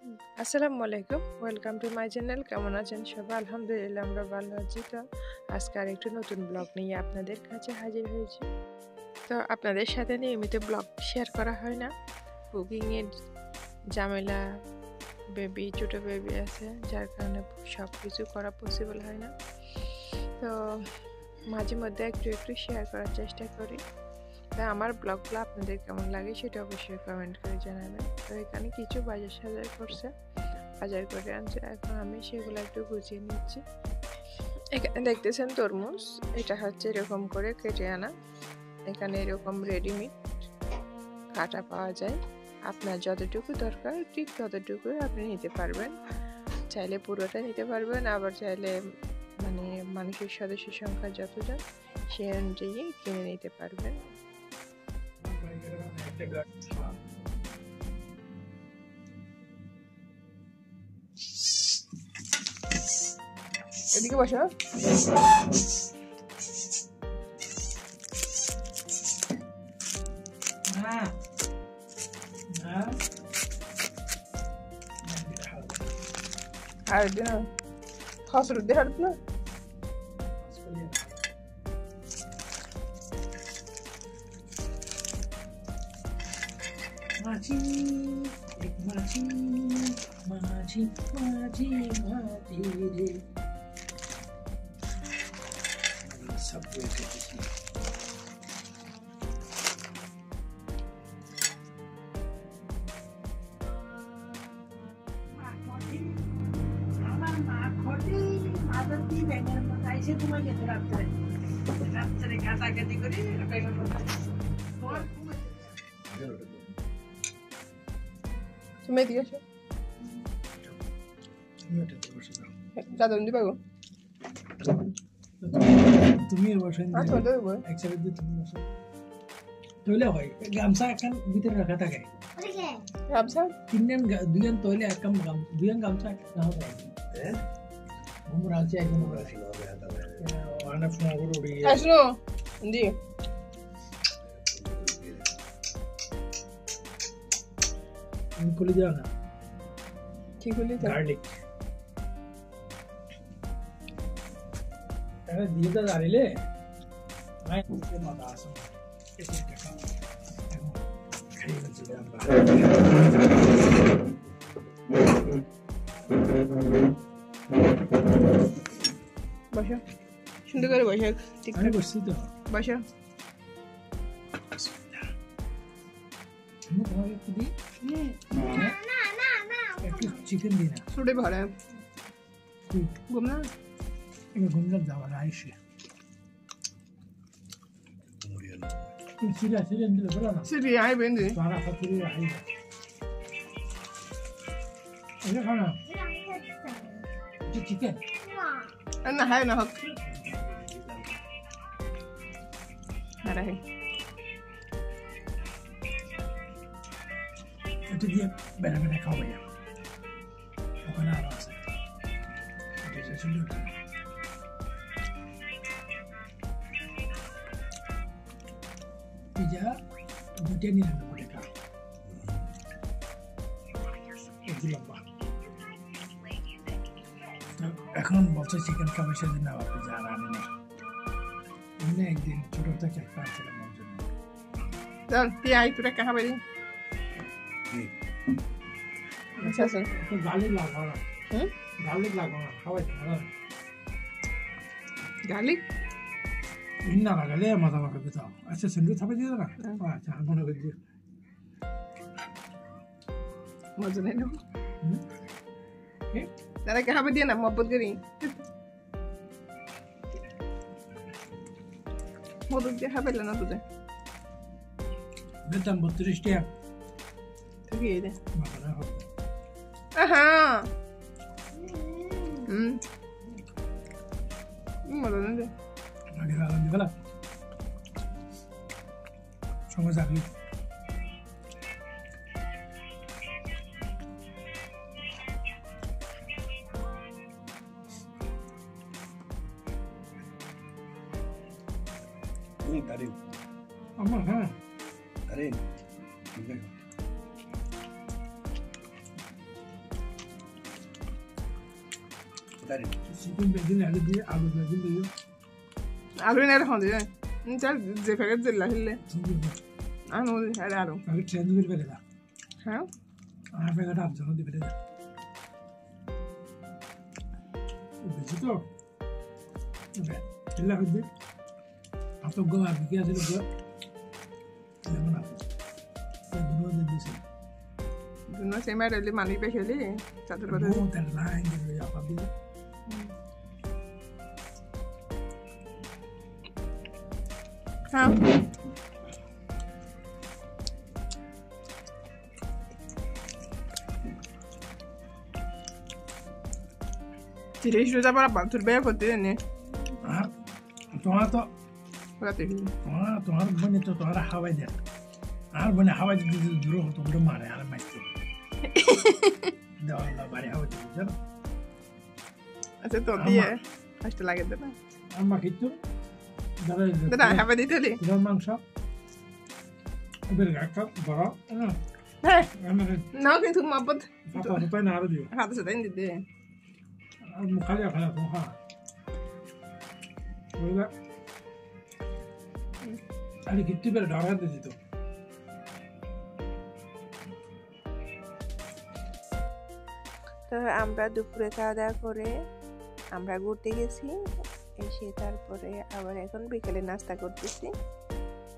আসসালামু আলাইকুম, welcome to my channel. কেমন আছেন সবাই? আলহামদুলিল্লাহ আমরা ভালো আছি। তো আজকে আর একটু নতুন ব্লগ নিয়ে আপনাদের কাছে হাজির হয়েছি। তো আপনাদের সাথে নিয়মিত ব্লগ শেয়ার করা হয় না, কুকিংয়ের ঝামেলা, ছোটো বেবি আছে, যার কারণে সব কিছু করা পসিবল হয় না। তো মাঝে মধ্যে একটু একটু শেয়ার করার চেষ্টা করি। তাই আমার ব্লগগুলো আপনাদের কেমন লাগে সেটা অবশ্যই কমেন্ট করে জানাবেন। তো এখানে কিছু বাজার করছে, বাজার করে আনছে, এখন আমি সেগুলো একটু গুছিয়ে নিচ্ছি। এখানে দেখতেছেন তরমুজ, এটা হচ্ছে এরকম করে কেটে আনা। এখানে এরকম রেডিমেড কাটা পাওয়া যায়, আপনার যতটুকু দরকার ঠিক ততটুকু আপনি নিতে পারবেন। চাইলে পুরোটা নিতে পারবেন, আবার চাইলে মানে মানুষের সদস্য সংখ্যা যতজন সে অনুযায়ী কিনে নিতে পারবেন। এদিকে বসো। عادي خاصر اديها لنا माझी एक माझी माझी माझी माझी रे सब আমার মা খটি মাদার দি ব্যাঙের মতো আইসে ঘুমাই গেছে রাত্রে কাটাকাটি করে ব্যাঙের মতো তুমি এদিকে এসো। দাদা দিতে পারবো? তুমি বসেন এক সাইড দিয়ে তুমি বসো তৈলে হয় গামছা একখান ভিতরে রাখা থাকে গামছা তিনজন দুজন তৈলে এক কাম দুজন গামছা না হবে আমরা আছে একজন রাখি না হবে হাতে ওয়ানা ফোন করে উড়ি আসলো দি খুলে যাও না কি খুলে দাও? গার্লিক তাহলে দিয়ে দাও দাঁড়িলে আই মাথা আসো এসে টাকা খাই গেছে আমরা বসো, সুন্দর করে বসো। ঠিক আমি বসছি তো বসো। একটু চিকেন দিই না ছুটে ভরে ঘুম না এবার ঘুমলাম যাওয়ার আইসে সিরিয়া সিরিয়ান দিলে বলো না সিরি আই বেন্দি সারা খাতুরি আই এটা খানা চিকেন না হয় না হোক আরে এটা দিয়ে বেড়া বেড়া খাওয়া যায় ওখানে আরো আছে এটা সুন্দর পিজা দুটো নিয়ে নেবো টাকা একটু লম্বা এখন বলছে চিকেন খাবে সেদিন আবার পিজা আর আনি না এমনি একদিন ছোট থেকে একটা আনছিলাম ওর জন্য চল তুই আই তোরা খাবে দি আচ্ছা আচ্ছা গার্লিক লাগাও না গার্লিক লাগাও না খাওয়াই ভালো গার্লিক না লাগালে মাথা মাথা বেতাও আচ্ছা স্যান্ডউইচ খাবে দিয়ে না আচ্ছা মনে করে দিও মজা নেই না তারা খাবে দিয়ে না মহব্বত করি মদত দিয়ে খাবে না তুই বেতন 32 টাকা তুই দে মাথা হবে আহা মজা নেই দে আগে আলাদা দিলা সময় যাবে Karin. Ama ha. Karin. Chicken বেজিন আলু দিয়ে আলু বেজিন দিয়ে আলু নেই এখন দিয়ে চল যে প্যাকেট দিলা হিললে আনো আরে আরো আগে ট্রেন দিবে বেরে না হ্যাঁ আর প্যাকেট আপ জন্য দিবে না বেশি তো ওকে এলা হচ্ছে আতো গো আর কি আছে গো লেমন আপ তো দুনো দিন দিছে দুনো সেমা রেলি মানি পে খেলি চাদর কথা ও তার লাইন দিয়ে আপা দিয়ে হ্যাঁ Tiri sudah para bantu bayar kote ne. আর তোমার তো Berarti ini. তোমার বনে তো তোমার হাওয়াই দেয় আর বনে হাওয়াই দিতে দূর হতো ওটা মারে আর মাইতে দেওয়ালা বাড়ি হাওয়াই দিতে জানো Asal tu dia. Pasti lagi tu. আমার কিন্তু Dah apa di tu ni? গরুর মাংস এবার একটা বড় Hei, আমার nak ni tu mabut. পাপা পাপা না আর দিও Ada sedang di dia. আর মুখালি খানা তো হ্যাঁ বুঝলা আরে কিত্তি বের ডরা দিত তো আমরা দুপুরে খাওয়া দাওয়া করে আমরা ঘুরতে গেছি, এসে তারপরে আবার এখন বিকেলে নাস্তা করতেছি।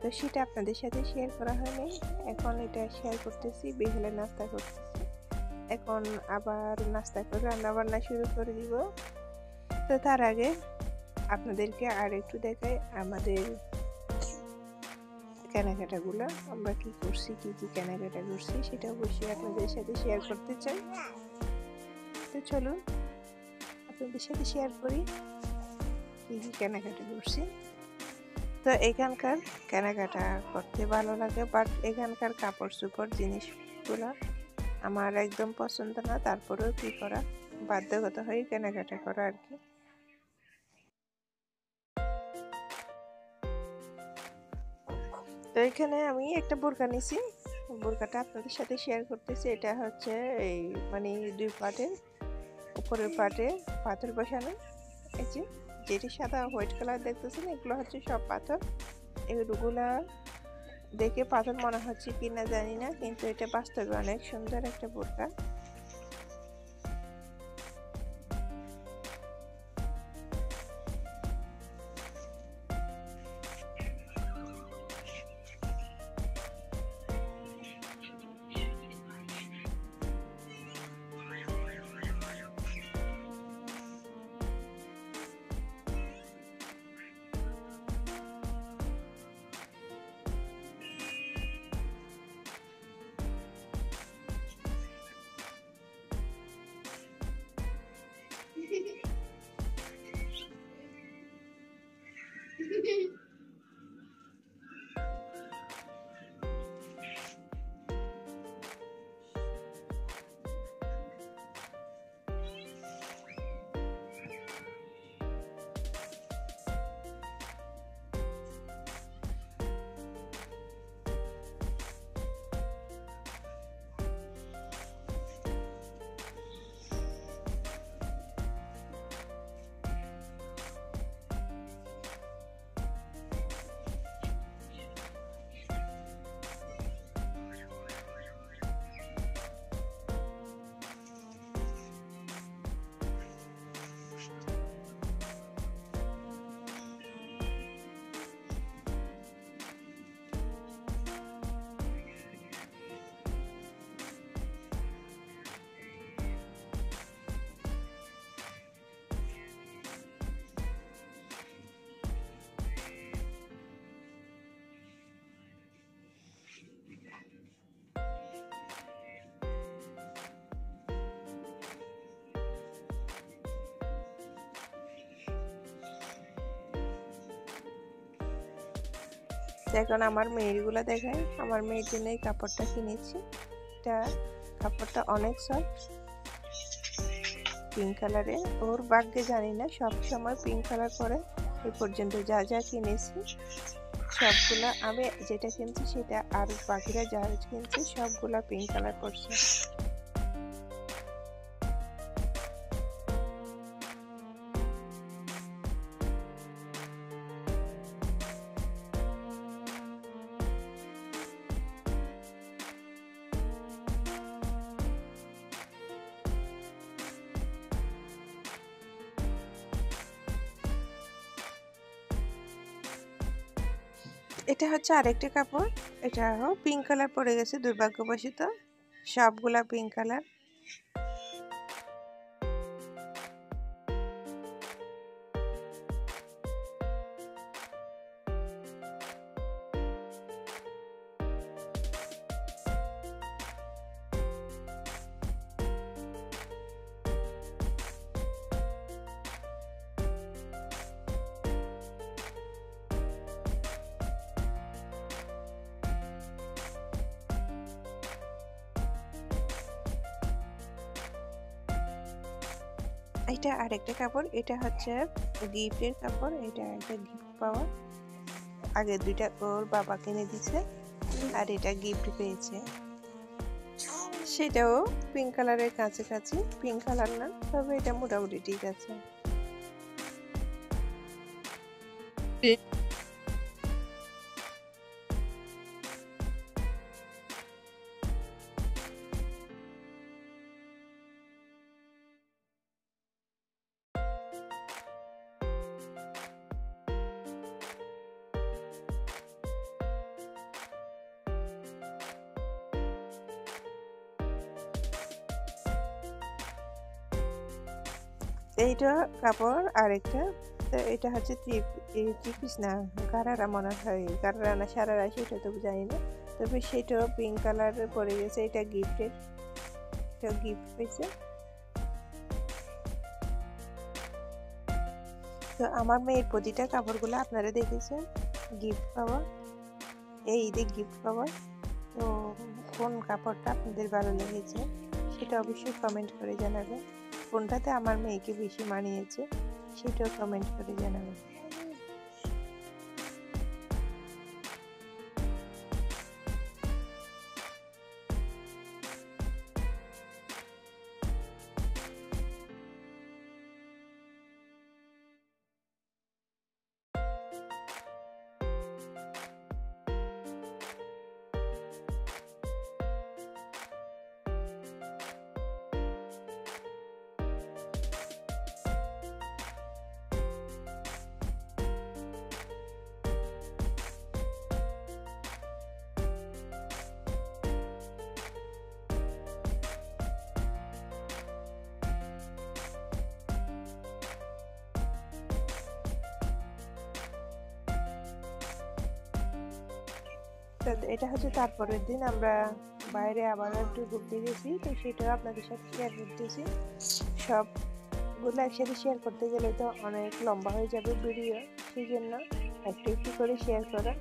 তো সেটা আপনাদের সাথে শেয়ার করা হয়নি, এখন এটা শেয়ার করতেছি। বিকেলে নাস্তা করতেছি, এখন আবার নাস্তা করে রান্না বান্না শুরু করে দিব। তো তার আগে আপনাদেরকে আর একটু দেখাই আমাদের কেনাকাটাগুলো, আমরা কি করছি, কি কি কেনাকাটা করছি সেটা অবশ্যই আপনাদের সাথে শেয়ার করতে চাই। তো চলুন আপনাদের সাথে শেয়ার করি কি কি কেনাকাটা করছি। তো এখানকার কেনাকাটা করতে ভালো লাগে, বাট এখানকার কাপড় চোপড় জিনিসগুলো আমার একদম পছন্দ না, তারপরেও কি করা, বাধ্যগত হয়ে কেনাকাটা করা আর কি। তো এখানে আমি একটা বোরকা নিছি, বোরকাটা আপনাদের সাথে শেয়ার করতেছি। এটা হচ্ছে এই মানে দুই পাটের, উপরের পাটে পাথর বসানো, এই যে যেটি সাদা হোয়াইট কালার দেখতেছেন এগুলো হচ্ছে সব পাথর। এগুলা দেখে পাথর মনে হচ্ছে কিনা জানি না, কিন্তু এটা বাস্তবে অনেক সুন্দর একটা বোরকা। এখন আমার মেয়েরগুলো দেখাই, আমার মেয়ের জন্য এই কাপড়টা কিনেছি। এটা কাপড়টা অনেক সফট, পিঙ্ক কালারের। ওর ভাগ্যে জানি না সব সময় পিঙ্ক কালার করে। এই পর্যন্ত যা যা কিনেছি সবগুলা, আমি যেটা কিনছি সেটা, আর বাকিরা যা কিনছে সবগুলা পিঙ্ক কালার করছে। এটা হচ্ছে আরেকটা কাপড়, এটাও পিঙ্ক কালার পড়ে গেছে দুর্ভাগ্যবশত, সবগুলা পিঙ্ক কালার। এটা আরেকটা কাপড়, এটা হচ্ছে গিফটের কাপড়, এটা একটা গিফট পাওয়া। আগে দুইটা ওর বাবা কিনে দিছে আর এটা গিফট পেয়েছে। সেটাও পিঙ্ক কালারের কাছাকাছি, পিঙ্ক কালার না, তবে এটা মোটামুটি ঠিক আছে। এইটা কাপড় আরেকটা, তো এটা হচ্ছে থ্রি পিস না, গারারা মনে হয়, গারারা না সারারা সেটা তো জানি না, তবে সেটাও পিঙ্ক কালার পরে গেছে। এটা গিফটের, এটা গিফট পেয়েছে। তো আমার মেয়ের প্রতিটা কাপড়গুলো আপনারা দেখেছেন গিফট পাওয়া, এই ঈদে গিফট পাওয়া। তো কোন কাপড়টা আপনাদের ভালো লেগেছে সেটা অবশ্যই কমেন্ট করে জানাবেন। কোনটাতে আমার মেয়েকে বেশি মানিয়েছে সেটাও কমেন্ট করে জানাবেন। এটা হচ্ছে তারপরের দিন আমরা বাইরে আবার একটু ঘুরতে গেছি, তো সেটাও আপনাদের সাথে শেয়ার করতেছি। সবগুলো একসাথে শেয়ার করতে গেলে তো অনেক লম্বা হয়ে যাবে ভিডিও, সেই জন্য একটু একটু করে শেয়ার করা।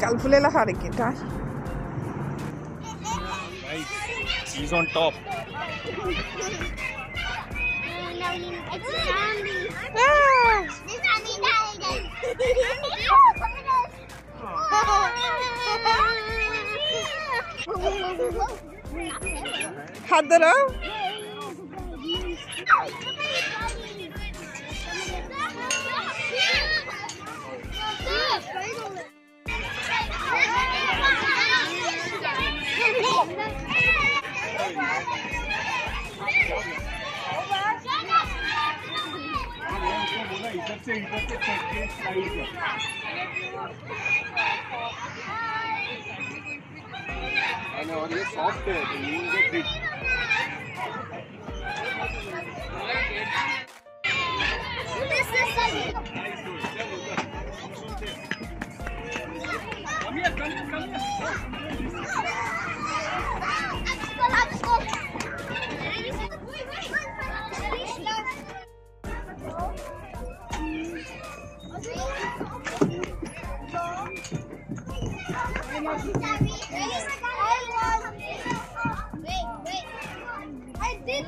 Calculate harikita. He's on top. Hadra. और ये सॉफ्ट है तो ये ग्रिप I did